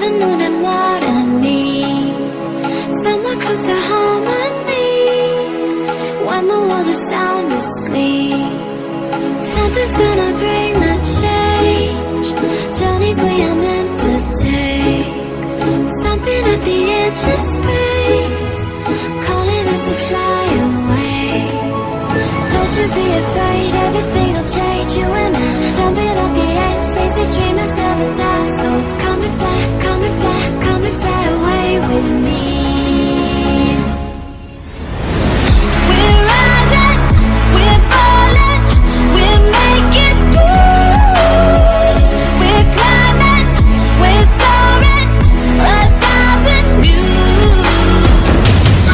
the moon and water need somewhere close to harmony. When the world is sound asleep, something's gonna bring the change. Journeys we are meant to take, something at the edge of space, calling us to fly away. Don't you be afraid, everything will change. You and I, jumping off the edge. They say dreamers never die, so come and fly, come and fly, come and fly away with me. We're rising, we're falling, we're making through. We're climbing, we're soaring, 1,000 views.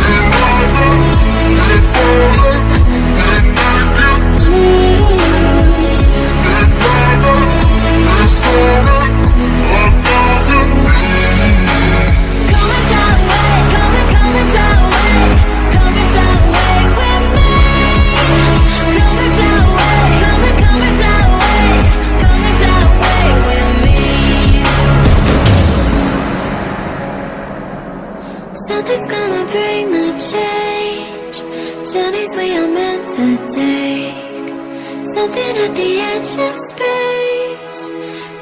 We're rising, we're falling, we're making through. We're climbing, we're soaring, 1,000 views. Come and fly away, come and fly away, come and fly away with me. Come and fly away, come and fly away, come and fly away with me. Something's gonna bring the change. Journeys we are meant to take, something at the edge of space,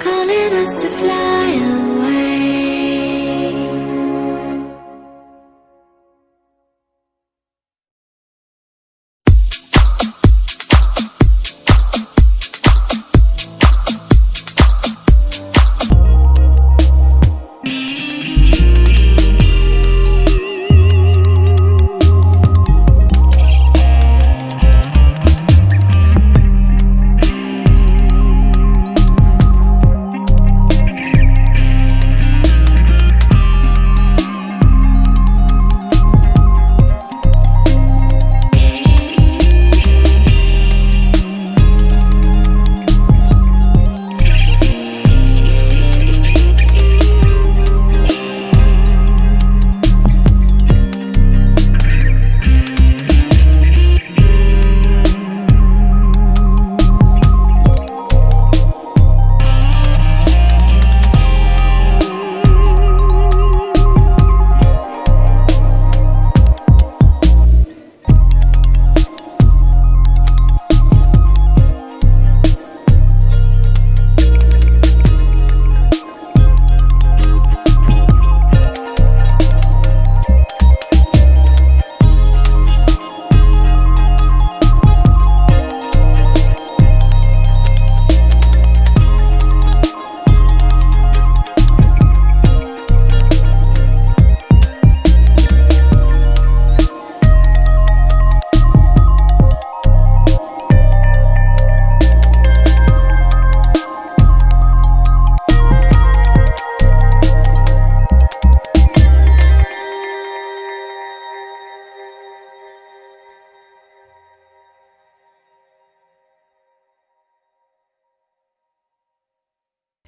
calling us to fly away.